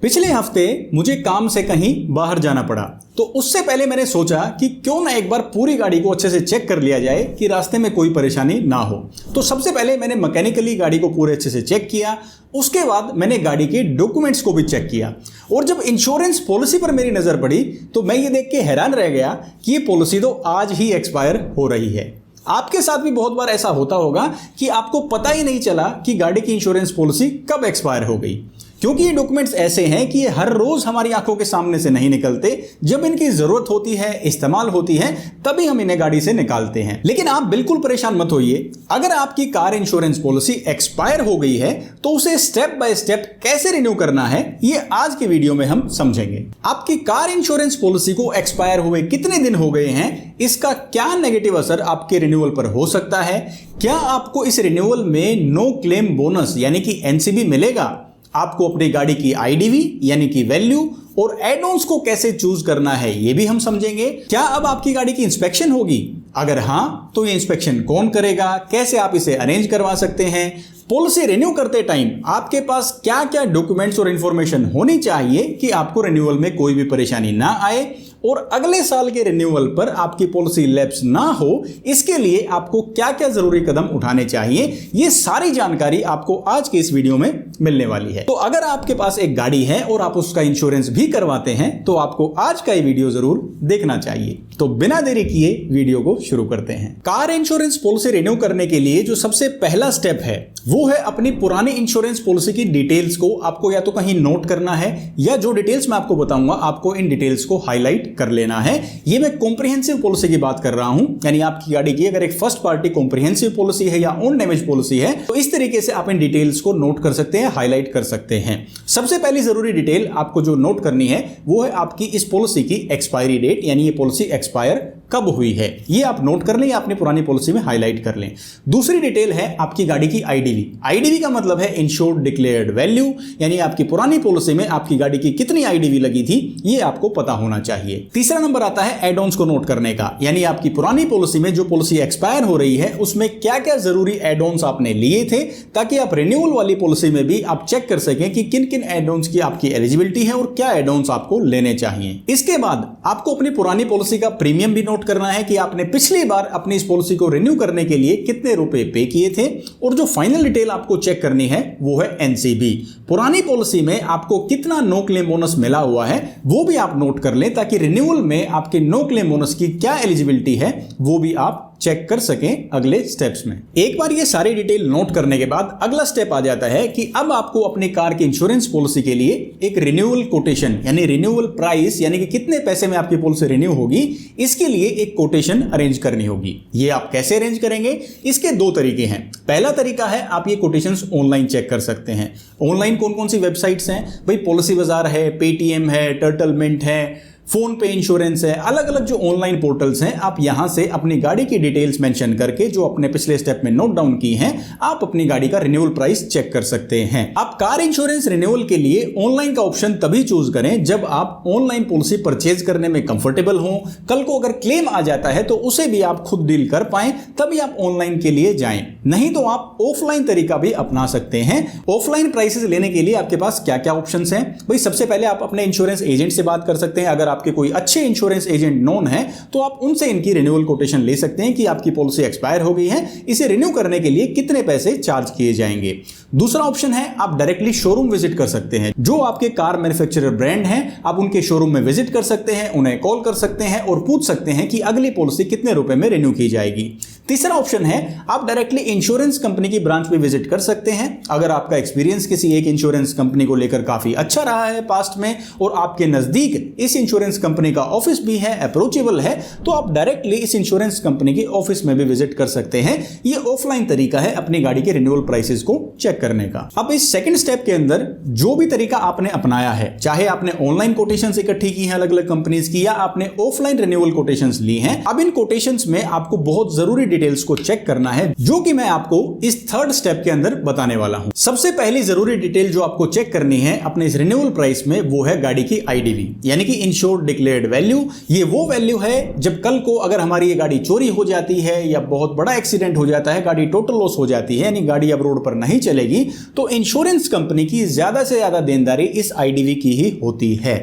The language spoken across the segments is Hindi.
पिछले हफ्ते मुझे काम से कहीं बाहर जाना पड़ा, तो उससे पहले मैंने सोचा कि क्यों ना एक बार पूरी गाड़ी को अच्छे से चेक कर लिया जाए कि रास्ते में कोई परेशानी ना हो। तो सबसे पहले मैंने मैकेनिकली गाड़ी को पूरे अच्छे से चेक किया। उसके बाद मैंने गाड़ी के डॉक्यूमेंट्स को भी चेक किया और जब इंश्योरेंस पॉलिसी पर मेरी नजर पड़ी तो मैं ये देख के हैरान रह गया कि ये पॉलिसी तो आज ही एक्सपायर हो रही है। आपके साथ भी बहुत बार ऐसा होता होगा कि आपको पता ही नहीं चला कि गाड़ी की इंश्योरेंस पॉलिसी कब एक्सपायर हो गई, क्योंकि ये डॉक्यूमेंट्स ऐसे हैं कि ये हर रोज हमारी आंखों के सामने से नहीं निकलते। जब इनकी जरूरत होती है, इस्तेमाल होती है, तभी हम इन्हें गाड़ी से निकालते हैं। लेकिन आप बिल्कुल परेशान मत होइए, अगर आपकी कार इंश्योरेंस पॉलिसी एक्सपायर हो गई है तो उसे स्टेप बाय स्टेप कैसे रिन्यू करना है ये आज के वीडियो में हम समझेंगे। आपकी कार इंश्योरेंस पॉलिसी को एक्सपायर हुए कितने दिन हो गए हैं, इसका क्या नेगेटिव असर आपके रिन्यूअल पर हो सकता है, क्या आपको इस रिन्यूअल में नो क्लेम बोनस यानी कि एनसीबी मिलेगा, आपको अपनी गाड़ी की आईडीवी यानी कि वैल्यू और एड ऑन्स को कैसे चूज करना है ये भी हम समझेंगे। क्या अब आपकी गाड़ी की इंस्पेक्शन होगी, अगर हां तो ये इंस्पेक्शन कौन करेगा, कैसे आप इसे अरेंज करवा सकते हैं, पॉलिसी रिन्यू करते टाइम आपके पास क्या क्या डॉक्यूमेंट्स और इंफॉर्मेशन होनी चाहिए कि आपको रिन्यूअल में कोई भी परेशानी ना आए और अगले साल के रिन्यूअल पर आपकी पॉलिसी लैप्स ना हो, इसके लिए आपको क्या क्या जरूरी कदम उठाने चाहिए, ये सारी जानकारी आपको आज के इस वीडियो में मिलने वाली है। तो अगर आपके पास एक गाड़ी है और आप उसका इंश्योरेंस भी करवाते हैं तो आपको आज का ये वीडियो जरूर देखना चाहिए। तो बिना देरी किए वीडियो को शुरू करते हैं। कार इंश्योरेंस पॉलिसी रिन्यू करने के लिए जो सबसे पहला स्टेप है वो है अपनी पुरानी इंश्योरेंस पॉलिसी की डिटेल्स को आपको या तो कहीं नोट करना है या जो डिटेल्स मैं आपको बताऊंगा आपको इन डिटेल्स को हाईलाइट कर लेना है। ये मैं कॉम्प्रिहेंसिव पॉलिसी की बात कर रहा हूं, यानी आपकी गाड़ी की अगर एक फर्स्ट पार्टी कॉम्प्रिहेंसिव पॉलिसी है या ओन डैमेज पॉलिसी है तो इस तरीके से आप इन डिटेल्स को नोट कर सकते हैं, हाईलाइट कर सकते हैं। सबसे पहली जरूरी डिटेल आपको जो नोट करनी है वो है आपकी इस पॉलिसी की एक्सपायरी डेट, यानी ये पॉलिसी एक्सपायर कब हुई है, ये आप नोट कर लें या अपनी पुरानी पॉलिसी में हाईलाइट कर लें। दूसरी डिटेल है आपकी गाड़ी की आईडीवी। आईडीवी का मतलब है इंश्योर्ड डिक्लेयर्ड वैल्यू, यानी आपकी पुरानी पॉलिसी में आपकी गाड़ी की कितनी आईडीवी लगी थी ये आपको पता होना चाहिए। तीसरा नंबर आता है एड ऑन्स को नोट करने का, यानी आपकी पुरानी पॉलिसी में जो पॉलिसी एक्सपायर हो रही है उसमें क्या क्या जरूरी एड ऑन्स आपने लिए थे, ताकि आप रिन्यूअल वाली पॉलिसी में भी आप चेक कर सकें कि किन किन एड ऑन्स की आपकी एलिजिबिलिटी है और क्या एड ऑन्स आपको लेने चाहिए। इसके बाद आपको अपनी पुरानी पॉलिसी का प्रीमियम भी नोट करना है कि आपने पिछली बार अपनी इस पॉलिसी को रिन्यू करने के लिए कितने रुपए पे किए थे, और जो फाइनल डिटेल आपको चेक करनी है वो है एनसीबी। पुरानी पॉलिसी में आपको कितना नो क्लेम बोनस मिला हुआ है वो भी आप नोट कर लें, ताकि रिन्यूअल में आपके नो क्लेम बोनस की क्या एलिजिबिलिटी है वो भी आप चेक कर सकें अगले स्टेप्स में। एक बार ये सारी डिटेल नोट करने के बाद अगला स्टेप आ जाता है कि अब आपको अपने कार की इंश्योरेंस पॉलिसी के लिए एक रिन्यूअल कोटेशन यानी रिन्यूअल प्राइस, यानी कि कितने पैसे में आपकी पॉलिसी रिन्यू होगी, इसके लिए एक कोटेशन अरेंज करनी होगी। ये आप कैसे अरेंज करेंगे, इसके दो तरीके हैं। पहला तरीका है आप ये कोटेशंस ऑनलाइन चेक कर सकते हैं। ऑनलाइन कौन कौन सी वेबसाइट्स हैं भाई, पॉलिसी बाजार है, पेटीएम है, टर्टलमेंट है, फोन पे इंश्योरेंस है, अलग अलग जो ऑनलाइन पोर्टल्स हैं आप यहां से अपनी गाड़ी की डिटेल्स मेंशन करके जो अपने पिछले स्टेप में नोट डाउन की हैं आप अपनी गाड़ी का रिन्यूअल प्राइस चेक कर सकते हैं। आप कार इंश्योरेंस रिन्यूअल के लिए ऑनलाइन का ऑप्शन तभी चूज करें जब आप ऑनलाइन पॉलिसी परचेज करने में कंफर्टेबल हो। कल को अगर क्लेम आ जाता है तो उसे भी आप खुद डील कर पाएं, तभी आप ऑनलाइन के लिए जाएं, नहीं तो आप ऑफलाइन तरीका भी अपना सकते हैं। ऑफलाइन प्राइसेस लेने के लिए आपके पास क्या क्या ऑप्शंस हैं भाई, सबसे पहले आप अपने इंश्योरेंस एजेंट से बात कर सकते हैं। अगर आपके कोई अच्छे इंश्योरेंस एजेंट नोन है तो आप उनसे इनकी रिन्यूअल कोटेशन ले सकते हैं कि आपकी पॉलिसी एक्सपायर हो गई है, इसे रिन्यू करने के लिए कितने पैसे चार्ज किए जाएंगे। दूसरा ऑप्शन है आप डायरेक्टली शोरूम विजिट कर सकते हैं। जो आपके कार मैन्युफैक्चरर ब्रांड हैं आप उनके शोरूम में विजिट कर सकते हैं, उन्हें कॉल कर सकते हैं और पूछ सकते हैं कि अगली पॉलिसी कितने रुपए में रिन्यू की जाएगी। तीसरा ऑप्शन है आप डायरेक्टली इंश्योरेंस कंपनी की ब्रांच में विजिट कर सकते हैं। अगर आपका एक्सपीरियंस किसी एक इंश्योरेंस कंपनी को लेकर काफी अच्छा रहा है पास्ट में और आपके नजदीक इस इंश्योरेंस कंपनी का ऑफिस भी है, अप्रोचेबल है, तो आप डायरेक्टली इस इंश्योरेंस कंपनी के ऑफिस में भी विजिट कर सकते हैं। ये ऑफलाइन तरीका है अपनी गाड़ी के रिन्यूअल प्राइसेस को चेक करने का। अब इस सेकंड स्टेप के अंदर जो भी तरीका आपने अपनाया है, चाहे आपने ऑनलाइन कोटेशंस इकट्ठी की हैं अलग अलग कंपनीज की या आपने ऑफलाइन रिन्यूअल कोटेशंस ली हैं, अब इन कोटेशंस में आपको बहुत जरूरी डिटेल्स को चेक करना है, जो कि मैं आपको इस थर्ड स्टेप के अंदर बताने वाला हूं। सबसे पहली जरूरी डिटेल जो आपको चेक करनी है अपने इस रिन्यूअल प्राइस में, वो है गाड़ी की आईडीवी, यानी कि इंश्योर्ड डिक्लेयर्ड वैल्यू। ये वो वैल्यू है जब कल को अगर हमारी ये गाड़ी चोरी हो जाती है या बहुत बड़ा एक्सीडेंट हो जाता है, गाड़ी टोटल लॉस हो जाती है, यानी गाड़ी अब रोड पर नहीं चलेगी, तो इंश्योरेंस कंपनी की ज्यादा से ज्यादा देनदारी इस आईडीवी की ही होती है।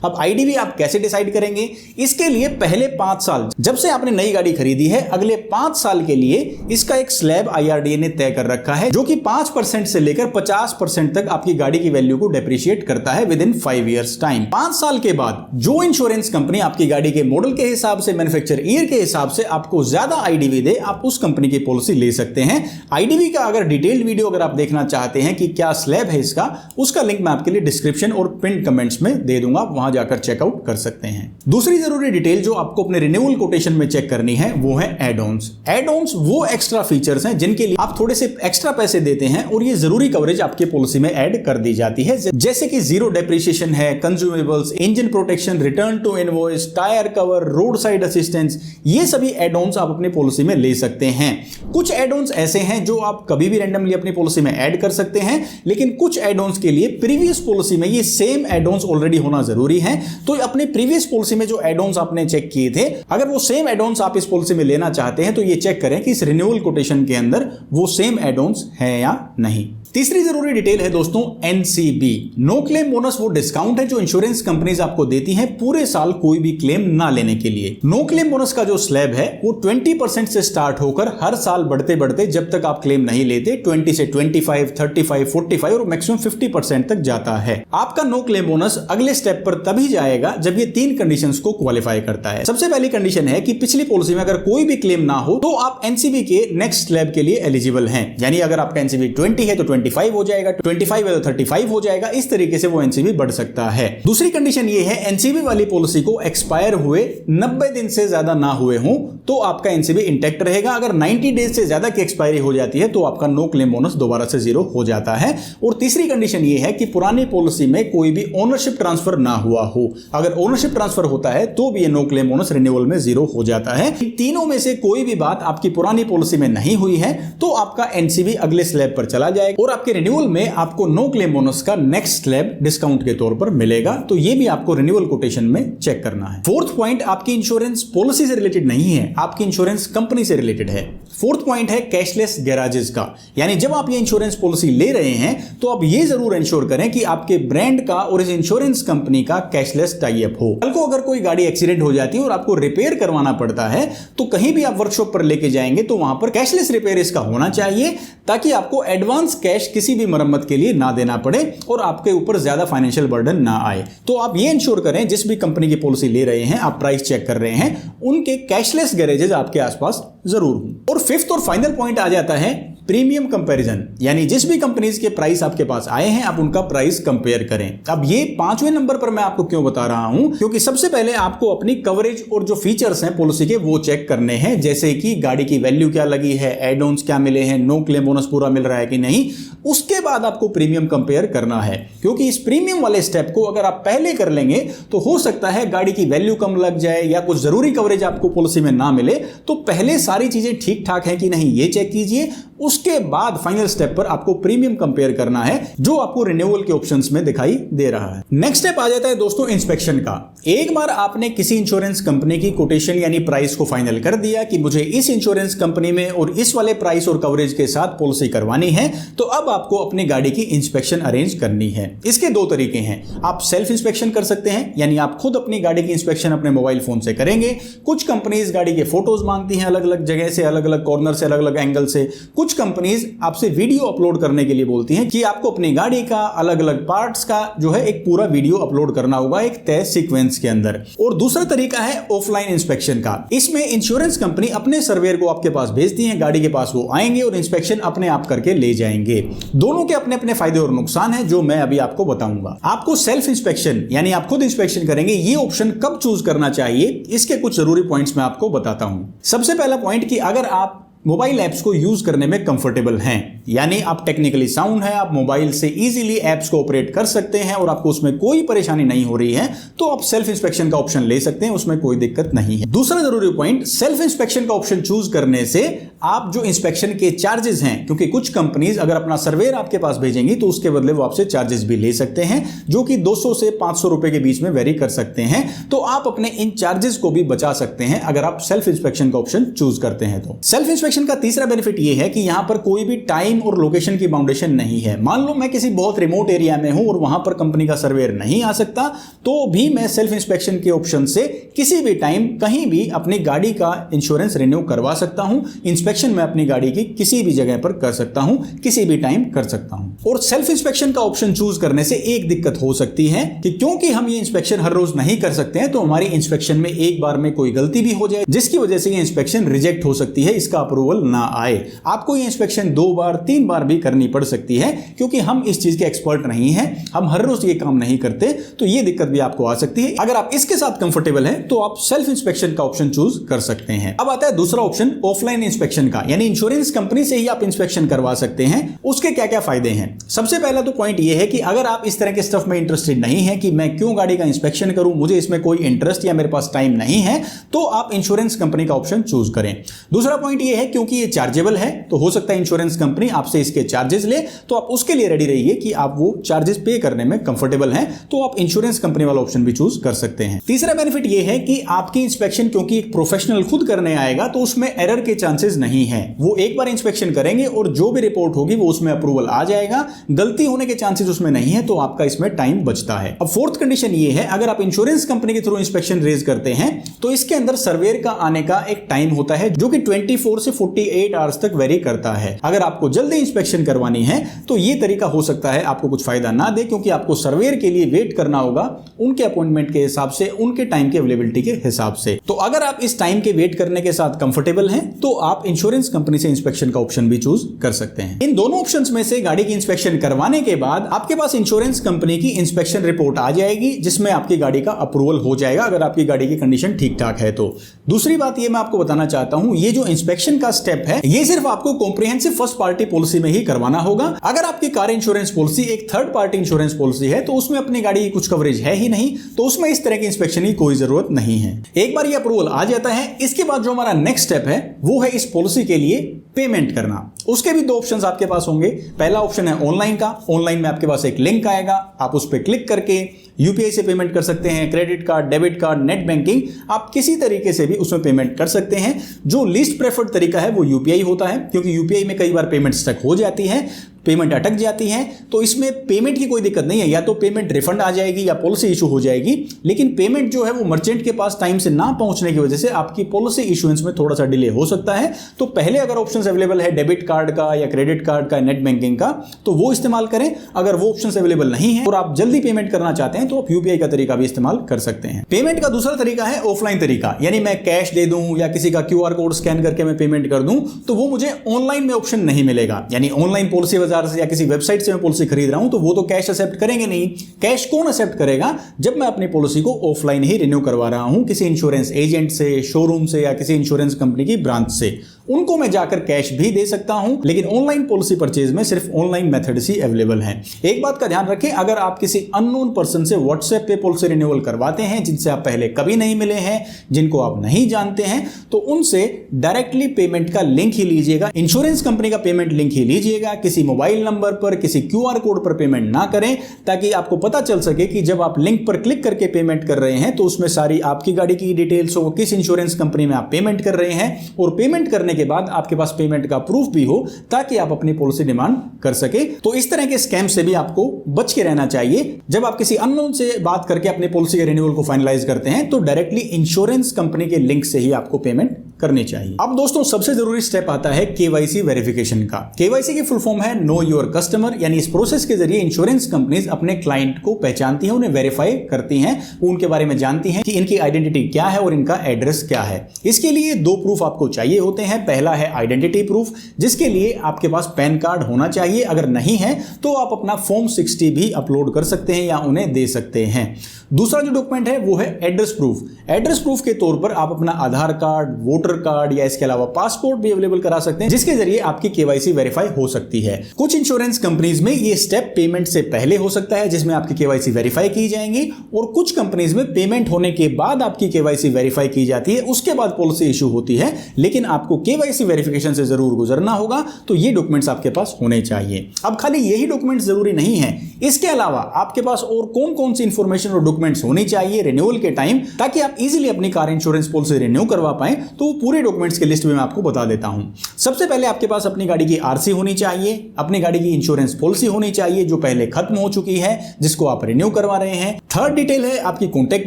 अब आईडीवी आप कैसे डिसाइड करेंगे? इसके लिए पहले 5 साल, जब से आपने नई गाड़ी खरीदी है, अगले 5 साल के लिए इसका एक स्लैब आईआरडीए ने तय कर रखा है, जो कि 5% से लेकर 50% तक आपकी गाड़ी की वैल्यू को डेप्रिशिएट करता है विद इन 5 इयर्स टाइम। 5 साल के बाद जो इंश्योरेंस कंपनी आपकी गाड़ी के मॉडल के हिसाब से, मैन्युफैक्चर ईयर के हिसाब से आपको ज्यादा आईडीवी दे, आप उस कंपनी की पॉलिसी ले सकते हैं। आईडीवी का अगर डिटेल्ड वीडियो अगर आप देखना चाहते हैं कि क्या स्लैब है इसका, उसका लिंक मैं आपके लिए डिस्क्रिप्शन और पिन कमेंट्स में दे दूंगा, वहां जाकर चेकआउट कर सकते हैं। दूसरी जरूरी डिटेल जो आपको अपने रिन्यूअल कोटेशन में चेक करनी है वो है एड ऑन्स। एड ऑन्स वो एक्स्ट्रा फीचर्स हैं जिनके लिए आप थोड़े से एक्स्ट्रा पैसे देते हैं और ये जरूरी कवरेज आपके पॉलिसी में ऐड कर दी जाती है, जैसे कि जीरो डेप्रिसिएशन है, consumables, engine protection, return to invoice, tyre cover, road side assistance, ये सभी एड ऑन्स आप अपनी पॉलिसी में ले सकते हैं। कुछ एड ऑन्स ऐसे हैं जो आप कभी भी रैंडमली अपनी पॉलिसी में ऐड कर सकते हैं, लेकिन कुछ एड ऑन्स के लिए प्रीवियस पॉलिसी में ये सेम एड ऑन्स ऑलरेडी होना जरूरी है। तो अपने प्रीवियस पॉलिसी में जो एड ऑन्स आपने चेक किए थे, अगर वो सेम एड ऑन्स आप इस पॉलिसी में लेना चाहते हैं तो ये चेक करें कि इस रिन्यूअल कोटेशन के अंदर वो सेम एड ऑन्स है या नहीं। तीसरी जरूरी डिटेल है दोस्तों एनसीबी। नो क्लेम बोनस वो डिस्काउंट है जो इंश्योरेंस कंपनीज आपको देती हैं पूरे साल कोई भी क्लेम ना लेने के लिए। नो क्लेम बोनस का जो स्लैब है वो 20% से स्टार्ट होकर हर साल बढ़ते बढ़ते जब तक आप क्लेम नहीं लेते 20 से 25, 35, 45 और मैक्सिमम 50% तक जाता है। आपका नो क्लेम बोनस अगले स्टेप पर तभी जाएगा जब ये 3 कंडीशंस को क्वालिफाई करता है। सबसे पहली कंडीशन है कि पिछली पॉलिसी में अगर कोई भी क्लेम ना हो तो आप एनसीबी के नेक्स्ट स्लैब के लिए एलिजिबल हैं, यानी अगर आपका एनसीबी 20 है तो 25 हो जाएगा, 25 है तो 35 हो जाएगा, इस तरीके से वो एनसीबी बढ़ सकता है। दूसरी कंडीशन ये है एनसीबी वाली पॉलिसी को एक्सपायर हुए 90 दिन से ज्यादा ना हुए हों तो आपका एनसीबी इंटैक्ट रहेगा। अगर 90 डेज से ज्यादा की एक्सपायरी हो जाती है तो आपका नो क्लेम बोनस दोबारा से 0 हो जाता है। और तीसरी कंडीशन ये है कि पुरानी पॉलिसी में कोई भी ओनरशिप ट्रांसफर ना हुआ हो। अगर ओनरशिप ट्रांसफर होता है तो भी ये नो क्लेम बोनस रिन्यूअल में 0 हो जाता है। इन तीनों में से कोई भी बात आपकी पुरानी पॉलिसी में नहीं हुई है तो आपका एनसीबी अगले स्लैब पर चला जाएगा और आपके रिन्यूअल में आपको नो क्लेम बोनस का नेक्स्ट स्लैब डिस्काउंट के तौर पर मिलेगा। तो ये भी आपको रिन्यूअल कोटेशन में चेक करना है। फोर्थ पॉइंट आपकी इंश्योरेंस पॉलिसी से रिलेटेड नहीं है, आपकी इंश्योरेंस कंपनी से रिलेटेड है। फोर्थ पॉइंट है कैशलेस गैराजेस का, यानी जब आप ये इंश्योरेंस पॉलिसी ले रहे हैं तो आप ये जरूर इंश्योर करें कि आपके ब्रांड का और इस इंश्योरेंस कंपनी का कैशलेस टाई अप हो। कल को अगर कोई गाड़ी एक्सीडेंट हो जाती है और आपको रिपेयर करवाना पड़ता है तो कहीं भी आप वर्कशॉप पर लेके जाएंगे तो वहां पर कैशलेस रिपेयर इसका होना चाहिए, ताकि आपको एडवांस कैश किसी भी मरम्मत के लिए ना देना पड़े और आपके ऊपर ज्यादा फाइनेंशियल बर्डन ना आए। तो आप ये इंश्योर करें जिस भी कंपनी की पॉलिसी ले रहे हैं, आप प्राइस चेक कर रहे हैं, उनके कैशलेस गैरेजेस आपके आसपास जरूर हों। और फिफ्थ और फाइनल पॉइंट आ जाता है प्रीमियम कंपैरिजन, यानी जिस भी कंपनीज के प्राइस आपके पास आए हैं आप उनका प्राइस कंपेयर करें। अब ये 5वें नंबर पर मैं आपको क्यों बता रहा हूं, क्योंकि सबसे पहले आपको अपनी कवरेज और जो फीचर्स हैं पॉलिसी के वो चेक करने हैं, जैसे कि गाड़ी की वैल्यू क्या लगी है, एड ऑन्स क्या मिले हैं, नो क्लेम बोनस पूरा मिल रहा है कि नहीं। उसके बाद आपको प्रीमियम कंपेयर करना है, क्योंकि इस प्रीमियम वाले स्टेप को अगर आप पहले कर लेंगे तो हो सकता है गाड़ी की वैल्यू कम लग जाए या कुछ जरूरी कवरेज आपको पॉलिसी में ना मिले। तो पहले सारी चीजें ठीक ठाक है कि नहीं ये चेक कीजिए, उसके बाद फाइनल स्टेप पर आपको प्रीमियम कंपेयर करना है जो आपको रिन्यूअल के ऑप्शंस में दिखाई दे रहा है। नेक्स्ट स्टेप आ जाता है दोस्तों इंस्पेक्शन का। एक बार आपने किसी इंश्योरेंस कंपनी की कोटेशन यानी प्राइस को फाइनल कर दिया कि मुझे इस इंश्योरेंस कंपनी में और इस वाले प्राइस और कवरेज के साथ पॉलिसी करवानी है, तो अब आपको अपनी गाड़ी की इंस्पेक्शन अरेंज करनी है। इसके 2 तरीके हैं, आप सेल्फ इंस्पेक्शन कर सकते हैं, यानी आप खुद अपनी गाड़ी की इंस्पेक्शन अपने मोबाइल फोन से करेंगे। कुछ कंपनीज गाड़ी के फोटोज मांगती हैं अलग अलग जगह से, अलग अलग कॉर्नर से, अलग अलग एंगल से। कुछ कंपनीज आपसे वीडियो अपलोड करने के लिए बोलती हैं कि आपको अपनी गाड़ी का अलग अलग पार्ट्स का जो है एक पूरा वीडियो अपलोड करना होगा एक तय सीक्वेंस के अंदर। और दूसरा तरीका है ऑफलाइन इंस्पेक्शन का। इसमें इंश्योरेंस कंपनी अपने सर्वेयर को आपके पास भेजती है, गाड़ी के पास वो आएंगे और इंस्पेक्शन अपने आप करके ले जाएंगे। दोनों के अपने अपने फायदे और नुकसान हैं जो मैं अभी आपको बताऊंगा। आपको सेल्फ इंस्पेक्शन यानी आप खुद इंस्पेक्शन करेंगे, ये ऑप्शन कब चूज करना चाहिए, इसके कुछ जरूरी पॉइंट्स मैं आपको बताता हूं। सबसे पहला पॉइंट कि अगर आप मोबाइल ऐप्स को यूज करने में कंफर्टेबल हैं, यानी आप टेक्निकली साउंड है, आप मोबाइल से इजीली ऐप्स को ऑपरेट कर सकते हैं और आपको उसमें कोई परेशानी नहीं हो रही है, तो आप सेल्फ इंस्पेक्शन का ऑप्शन ले सकते हैं, उसमें कोई दिक्कत नहीं है। दूसरा जरूरी पॉइंट, सेल्फ इंस्पेक्शन का ऑप्शन चूज करने से आप जो इंस्पेक्शन के चार्जेस हैं, क्योंकि कुछ कंपनीज अगर अपना सर्वेयर आपके पास भेजेंगी तो उसके बदले वो आपसे चार्जेस भी ले सकते हैं, जो कि 200 से 500 रुपए के बीच में वेरी कर सकते हैं। तो आप अपने इन चार्जेस को भी बचा सकते हैं अगर आप सेल्फ इंस्पेक्शन का ऑप्शन चूज करते हैं। तो सेल्फ इंस्पेक्शन का तीसरा बेनिफिट यह है कि यहां पर कोई भी टाइम और लोकेशन की बाउंडेशन नहीं है। मान लो मैं किसी बहुत रिमोट एरिया में हूं और वहां पर कंपनी का सर्वेयर नहीं आ सकता, तो भी मैं सेल्फ इंस्पेक्शन के ऑप्शन से किसी भी टाइम कहीं भी अपनी गाड़ी का इंश्योरेंस रिन्यू करवा सकता हूं। इंस्पेक्शन मैं अपनी गाड़ी की किसी भी जगह पर कर सकता हूं, किसी भी टाइम कर सकता हूं। और सेल्फ इंस्पेक्शन का ऑप्शन चूज करने से एक दिक्कत हो सकती है कि क्योंकि हम ये इंस्पेक्शन हर रोज नहीं कर सकते हैं, तो हमारी इंस्पेक्शन में एक बार में कोई गलती भी हो जाए जिसकी वजह से ये इंस्पेक्शन रिजेक्ट हो सकती है, इसका अप्रूवल ना आए। आपको ये इंस्पेक्शन 2 बार 3 बार भी करनी पड़ सकती है, क्योंकि हम इस चीज के एक्सपर्ट नहीं हैं, हम हर रोज ये काम नहीं करते, तो ये दिक्कत भी आपको आ सकती है। अगर आप इसके साथ कंफर्टेबल हैं तो आप सेल्फ इंस्पेक्शन का ऑप्शन चूज कर सकते हैं। अब आता है दूसरा ऑप्शन, ऑफलाइन इंस्पेक्शन का, यानी इंश्योरेंस कंपनी से ही आप इंस्पेक्शन करवा सकते हैं। उसके क्या क्या फायदे हैं? सबसे पहला तो पॉइंट ये है कि अगर आप इस तरह के स्टफ में इंटरेस्टेड नहीं है कि मैं क्यों गाड़ी का इंस्पेक्शन करूं, मुझे इसमें कोई इंटरेस्ट या मेरे पास टाइम नहीं है, तो आप इंश्योरेंस कंपनी का ऑप्शन चूज करें। दूसरा पॉइंट ये है क्योंकि ये चार्जेबल है, तो हो सकता है इंश्योरेंस कंपनी आपसे इसके चार्जेस ले, तो आप उसके लिए रेडी रहिए कि आप वो चार्जेस पे करने में कंफर्टेबल हैं, तो आप इंश्योरेंस कंपनी वाला ऑप्शन भी चूज कर सकते हैं। तीसरा बेनिफिट ये है कि आपकी इंस्पेक्शन क्योंकि एक प्रोफेशनल खुद करने आएगा, तो उसमें एरर के चांसेस नहीं है। वो एक बार इंस्पेक्शन करेंगे और जो भी रिपोर्ट होगी वो उसमें अप्रूवल आ जाएगा, गलती होने के चांसेस उसमें नहीं है, तो आपका इसमें टाइम बचता है। अब फोर्थ कंडीशन ये है, अगर आप इंश्योरेंस कंपनी के थ्रू इंस्पेक्शन रेज करते हैं तो इसके अंदर सर्वेयर का आने का एक टाइम होता है जो कि 24 से 48 आवर्स तक वेरी करता है। अगर आपको जल्दी इंस्पेक्शन करवानी है तो ये तरीका हो सकता है आपको कुछ फायदा ना दे, क्योंकि आपको सर्वेयर के लिए वेट करना होगा उनके अपॉइंटमेंट के हिसाब से, उनके टाइम की अवेलेबिलिटी के हिसाब से। तो अगर आप इस टाइम के वेट करने के साथ कंफर्टेबल हैं तो आप इंश्योरेंस कंपनी से इंस्पेक्शन का ऑप्शन भी चूज कर सकते हैं। इन दोनों ऑप्शंस में से गाड़ी की इंस्पेक्शन करवाने के बाद आपके पास इंश्योरेंस कंपनी की इंस्पेक्शन रिपोर्ट आ जाएगी, जिसमें आपकी गाड़ी का अप्रूवल हो जाएगा अगर आपकी गाड़ी की कंडीशन ठीक ठाक है। तो दूसरी बात ये मैं आपको बताना चाहता हूं, ये जो इंस्पेक्शन का स्टेप है ये सिर्फ आपको कॉम्प्रिहेंसिव फर्स्ट पार्टी पॉलिसी में ही करवाना होगा। अगर आपकी कार इंश्योरेंस पॉलिसी एक थर्ड पार्टी इंश्योरेंस पॉलिसी है तो उसमें अपनी गाड़ी की कुछ कवरेज है ही नहीं, तो उसमें इस तरह की इंस्पेक्शन की कोई जरूरत नहीं है। एक बार ये अप्रूवल आ जाता है, इसके बाद जो हमारा नेक्स्ट स्टेप है वो है इस पॉलिसी के लिए पेमेंट करना। उसके भी 2 ऑप्शंस आपके पास होंगे। पहला ऑप्शन है ऑनलाइन का। ऑनलाइन में आपके पास एक लिंक आएगा, आप उस पर क्लिक करके यूपीआई से पेमेंट कर सकते हैं, credit card, debit card, net banking, आप किसी तरीके से भी उसमें पेमेंट कर सकते हैं। जो लीस्ट प्रेफर्ड तरीका है वो यूपीआई होता है, क्योंकि यूपीआई में कई बार पेमेंट स्टक हो जाती है, पेमेंट अटक जाती है, तो इसमें पेमेंट की कोई दिक्कत नहीं है। या तो पेमेंट रिफंड आ जाएगी या पॉलिसी इशू हो जाएगी, लेकिन पेमेंट जो है वो मर्चेंट के पास टाइम से ना पहुंचने की वजह से आपकी पॉलिसी इशुएंस में थोड़ा सा डिले हो सकता है। तो पहले अगर ऑप्शंस अवेलेबल है डेबिट कार्ड का या क्रेडिट कार्ड का, नेट बैंकिंग का, तो वो इस्तेमाल करें। अगर वो ऑप्शंस अवेलेबल नहीं है और आप जल्दी पेमेंट करना चाहते हैं तो आप यूपीआई का तरीका भी इस्तेमाल कर सकते हैं। पेमेंट का दूसरा तरीका है ऑफलाइन तरीका, यानी मैं कैश दे दूं या किसी का क्यूआर कोड स्कैन करके मैं पेमेंट कर दूं, तो वो मुझे ऑनलाइन में ऑप्शन नहीं मिलेगा। यानी ऑनलाइन पॉलिसी बाजार से या किसी वेबसाइट से मैं पॉलिसी खरीद रहा हूं तो वो तो कैश एक्सेप्ट करेंगे नहीं। कैश कौन एक्सेप्ट करेगा? जब मैं अपनी पॉलिसी को ऑफलाइन ही रिन्यू करवा रहा हूं, किसी इंश्योरेंस एजेंट से, शोरूम से या किसी इंश्योरेंस कंपनी की ब्रांच से, उनको मैं जाकर कैश भी दे सकता हूं, लेकिन ऑनलाइन पॉलिसी परचेज में सिर्फ ऑनलाइन मेथड्स ही अवेलेबल हैं। एक बात का ध्यान रखें, अगर आप किसी अननोन पर्सन से व्हाट्सएप पे पॉलिसी रिन्यूअल करवाते हैं जिनसे आप पहले कभी नहीं मिले हैं, जिनको आप नहीं जानते हैं, तो उनसे डायरेक्टली पेमेंट का लिंक ही लीजिएगा, इंश्योरेंस कंपनी का पेमेंट लिंक ही लीजिएगा। किसी मोबाइल नंबर पर, किसी क्यूआर कोड पर पेमेंट ना करें, ताकि आपको पता चल सके कि जब आप लिंक पर क्लिक करके पेमेंट कर रहे हैं तो उसमें सारी आपकी गाड़ी की डिटेल्स हो, किस इंश्योरेंस कंपनी में आप पेमेंट कर रहे हैं, और पेमेंट करने के बाद आपके पास पेमेंट का प्रूफ भी हो, ताकि आप अपनी पॉलिसी डिमांड कर सके। तो इस तरह के स्कैम से भी आपको बच के रहना चाहिए। जब आप किसी अननोन से बात करके अपनी पॉलिसी के रिन्यूअल को फाइनलाइज करते हैं तो डायरेक्टली इंश्योरेंस कंपनी के लिंक से ही आपको पेमेंट करनी चाहिए। अब दोस्तों सबसे जरूरी स्टेप आता है केवाईसी वेरिफिकेशन का। केवाईसी की फुल फॉर्म है नो योर कस्टमर, यानी इस प्रोसेस के जरिए इंश्योरेंस कंपनीज अपने क्लाइंट को पहचानती हैं, उन्हें वेरीफाई करती हैं, उनके बारे में जानती हैं कि इनकी आइडेंटिटी क्या है और इनका एड्रेस क्या है। इसके लिए 2 प्रूफ आपको चाहिए होते हैं। पहला है आइडेंटिटी प्रूफ, जिसके लिए आपके पास पैन कार्ड होना चाहिए। अगर नहीं है तो आप अपना फॉर्म 60 भी अपलोड कर सकते हैं या उन्हें दे सकते हैं। दूसरा जो डॉक्यूमेंट है वो है एड्रेस प्रूफ। एड्रेस प्रूफ के तौर पर आप अपना आधार कार्ड, वोटर कार्ड या इसके अलावा पासपोर्ट भी अवेलेबल करा सकते हैं, जिसके जरिए आपकी केवाईसी वेरीफाई हो सकती है। कुछ इंश्योरेंस कंपनीज में ये स्टेप पेमेंट से पहले हो सकता है, जिसमें आपकी केवाईसी वेरीफाई की जाएंगी, और कुछ कंपनीज में पेमेंट होने के बाद आपकी केवाईसी वेरीफाई की जाती है, उसके बाद पॉलिसी इशू होती है। लेकिन आपको केवाईसी वेरिफिकेशन से जरूर गुजरना होगा, तो ये डॉक्यूमेंट्स आपके पास होने चाहिए। अब खाली यही डॉक्यूमेंट्स जरूरी नहीं है, इसके अलावा आपके पास और कौन कौन सी इंफॉर्मेशन और डॉक्यूमेंट्स होनी चाहिए रिन्यूअल के टाइम, ताकि आप इजीली अपनी कार इंश्योरेंस पॉलिसी रिन्यू करवा पाएं, तो वो पूरे डॉक्यूमेंट्स की लिस्ट में मैं आपको बता देता हूं। सबसे पहले आपके पास अपनी गाड़ी की आरसी होनी चाहिए, अपनी गाड़ी की इंश्योरेंस पॉलिसी होनी चाहिए जो पहले खत्म हो चुकी है, जिसको आप रिन्यू करवा रहे हैं। थर्ड डिटेल है आपकी कॉन्टैक्ट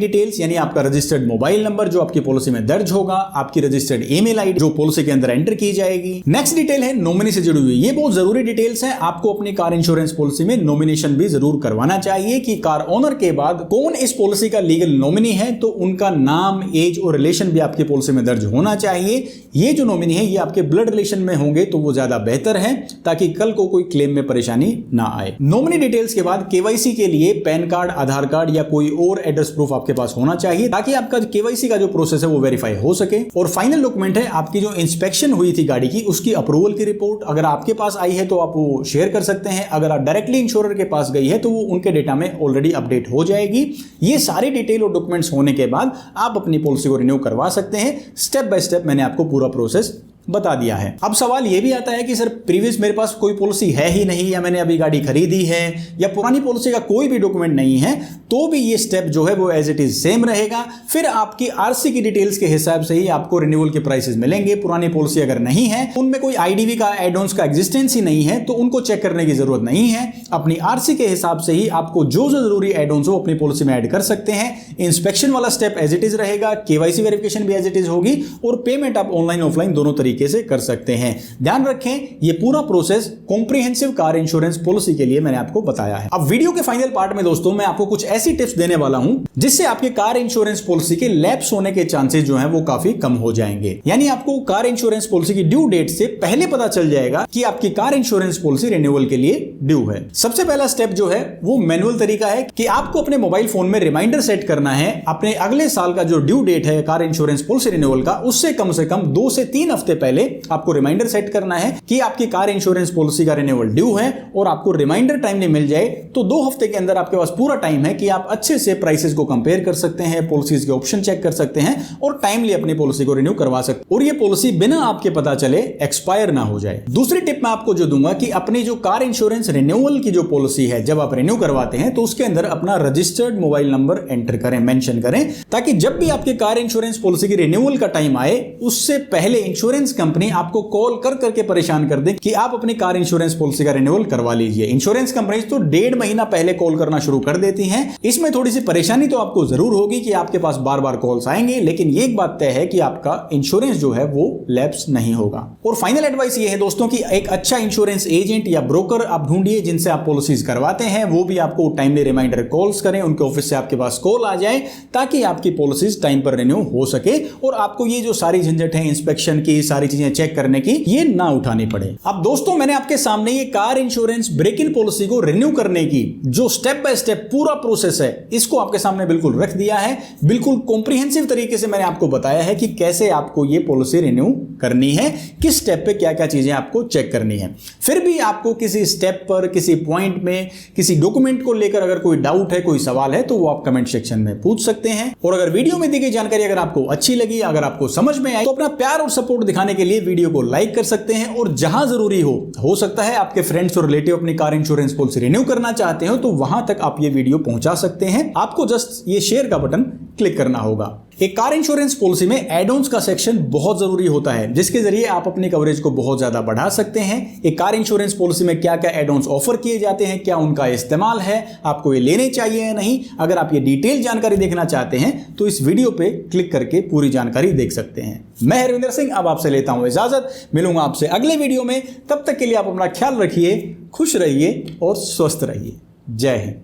डिटेल्स, यानी आपका रजिस्टर्ड मोबाइल नंबर जो आपकी पॉलिसी में दर्ज होगा, आपकी रजिस्टर्ड ईमेल आईडी जो पॉलिसी के अंदर एंटर की जाएगी। नेक्स्ट डिटेल है नॉमिनी से जुड़ी हुई। ये बहुत जरूरी डिटेल्स हैं। आपको अपनी कार इंश्योरेंस पॉलिसी में नॉमिनेशन भी जरूर करवाना चाहिए कि कार ओनर के बाद कौन इस पॉलिसी का लीगल नॉमिनी है, तो उनका नाम, एज और रिलेशन भी आपकी पॉलिसी में दर्ज होना चाहिए। ये जो नॉमिनी है ये आपके ब्लड रिलेशन में होंगे तो वो ज्यादा बेहतर है, ताकि कल को कोई क्लेम में परेशानी ना आए। नॉमिनी डिटेल्स के बाद केवाईसी के लिए पैन कार्ड, आधार कार्ड या कोई और एड्रेस प्रूफ आपके पास होना चाहिए, ताकि आपका केवाईसी का जो प्रोसेस है वो वेरीफाई हो सके। और फाइनल डॉक्यूमेंट है आपकी जो इंस्पेक्शन हुई थी गाड़ी की, उसकी अप्रूवल की रिपोर्ट। अगर आपके पास आई है तो आप वो शेयर कर सकते हैं, अगर आप डायरेक्टली इंश्योरर के पास गई है तो वो उनके डेटा में ऑलरेडी अपडेट हो जाएगी। ये सारी डिटेल और डॉक्यूमेंट्स होने के बाद आप अपनी पॉलिसी को रिन्यू करवा सकते हैं। स्टेप बाय स्टेप मैंने आपको पूरा प्रोसेस बता दिया है। अब सवाल यह भी आता है कि सर प्रीवियस मेरे पास कोई पॉलिसी है ही नहीं, या मैंने अभी गाड़ी खरीदी है, या पुरानी पॉलिसी का कोई भी डॉक्यूमेंट नहीं है, तो भी ये स्टेप जो है वो एज इट इज सेम रहेगा। फिर आपकी आरसी की डिटेल्स के हिसाब से ही आपको रिन्यूअल के प्राइसेस मिलेंगे। पुरानी पॉलिसी अगर नहीं है, उनमें कोई आईडीवी का एड-ऑन्स का एग्जिस्टेंस ही नहीं है, तो उनको चेक करने की जरूरत नहीं है। अपनी आरसी के हिसाब से ही आपको जो जरूरी एड-ऑन्स हो अपनी पॉलिसी में ऐड कर सकते हैं। इंस्पेक्शन वाला स्टेप एज इट इज रहेगा, केवाईसी वेरिफिकेशन भी एज इट इज होगी, और पेमेंट आप ऑनलाइन ऑफलाइन दोनों तरीके से कर सकते हैं। ध्यान रखें ये पूरा process comprehensive car insurance policy के लिए मैंने आपको बताया है। अब वीडियो के फाइनल पार्ट में दोस्तों मैं आपको कुछ ऐसी टिप्स देने वाला हूं जिससे आपके कार इंश्योरेंस पॉलिसी के लैप्स होने के चांसेस जो हैं वो काफी कम हो जाएंगे। यानी आपको कार इंश्योरेंस पॉलिसी की ड्यू डेट से पहले पता चल जाएगा कि आपकी कार इंश्योरेंस पॉलिसी रिन्यूअल के लिए ड्यू है। सबसे पहला स्टेप जो है वो मैनुअल तरीका है कि आपको अपने मोबाइल फोन में रिमाइंडर सेट करना है अपने अगले साल का जो ड्यू डेट है कार इंश्योरेंस पॉलिसी रिन्यूअल का, उससे कम से कम 2 से 3 हफ्ते पहले आपको रिमाइंडर सेट करना है कि आपकी कार इंश्योरेंस पॉलिसी का रिन्यूअल ड्यू है। और आपको रिमाइंडर टाइमली मिल जाए तो 2 हफ्ते के अंदर आपके पास पूरा टाइम है कि आप अच्छे से प्राइसेस को कंपेयर कर सकते हैं, पॉलिसीज के ऑप्शन चेक कर सकते हैं और टाइमली अपनी पॉलिसी को रिन्यू करवा सकते हैं, और ये पॉलिसी बिना आपके पता चले एक्सपायर ना हो जाए। दूसरी टिप मैं आपको जो दूंगा कि अपनी जो कार इंश्योरेंस रिन्यूअल की जो पॉलिसी है, जब आप रिन्यू करवाते हैं तो उसके अंदर अपना रजिस्टर्ड मोबाइल नंबर एंटर करें, मेंशन करें, ताकि जब भी आपके कार इंश्योरेंस पॉलिसी की रिन्यूअल का टाइम आए उससे पहले इंश्योरेंस कंपनी आपको कॉल कर करके परेशान कर दे कि आप अपनी कार इंश्योरेंस पॉलिसी का रिन्यूअल करवा लीजिए। इंश्योरेंस कंपनी तो 1.5 महीना पहले कॉल करना शुरू कर देती हैं। इसमें थोड़ी सी परेशानी तो आपको जरूर होगी कि आपके पास बार बार कॉल्स आएंगे, लेकिन ये एक बात तय है कि आपका इंश्योरेंस जो है वो लैप्स नहीं होगा। और फाइनल एडवाइस ये है दोस्तों कि एक अच्छा इंश्योरेंस एजेंट या ब्रोकर आप ढूंढिए जिनसे आप पॉलिसीज करवाते हैं, वो भी आपको टाइमली रिमाइंडर कॉल्स करें, उनके ऑफिस से आपके पास कॉल आ जाए ताकि आपकी पॉलिसीज टाइम पर रिन्यू हो सके और आपको ये जो सारी झंझट है इंस्पेक्शन की, सारी चीजें चेक करने की, ये ना उठानी पड़े। अब दोस्तों मैंने आपके सामने ये car insurance break in policy को रिन्यू करने की जो स्टेप बाय स्टेप पूरा प्रोसेस है, इसको आपके सामने बिल्कुल रख दिया है। बिल्कुल कॉम्प्रिहेंसिव तरीके से मैंने आपको बताया है कि कैसे आपको ये पॉलिसी रिन्यू करनी है, किस स्टेप पे क्या क्या चीजें आपको चेक करनी है। फिर भी आपको किसी स्टेप पर, किसी पॉइंट में, किसी डॉक्यूमेंट को लेकर अगर कोई डाउट है, कोई सवाल है, तो वो आप कमेंट सेक्शन में पूछ सकते हैं। और अगर वीडियो में दी गई जानकारी अगर आपको अच्छी लगी, अगर आपको समझ में आई, तो अपना प्यार और सपोर्ट दिखाने के लिए वीडियो को लाइक कर सकते हैं। और जहां जरूरी हो सकता है आपके फ्रेंड्स और रिलेटिव अपनी कार इंश्योरेंस पॉलिसी रिन्यू करना चाहते हो, तो वहां तक आप ये वीडियो पहुंचा सकते हैं। आपको जस्ट ये शेयर का बटन क्लिक करना होगा। एक कार इंश्योरेंस पॉलिसी में एड-ऑन्स का सेक्शन बहुत जरूरी होता है, जिसके जरिए आप अपनी कवरेज को बहुत ज्यादा बढ़ा सकते हैं। एक कार इंश्योरेंस पॉलिसी में क्या क्या एड-ऑन्स ऑफर किए जाते हैं, क्या उनका इस्तेमाल है, आपको ये लेने चाहिए या नहीं, अगर आप ये डिटेल जानकारी देखना चाहते हैं तो इस वीडियो पे क्लिक करके पूरी जानकारी देख सकते हैं। मैं हरविंदर सिंह अब आपसे लेता हूं इजाजत, मिलूंगा आपसे अगले वीडियो में। तब तक के लिए आप अपना ख्याल रखिए, खुश रहिए और स्वस्थ रहिए। जय हिंद।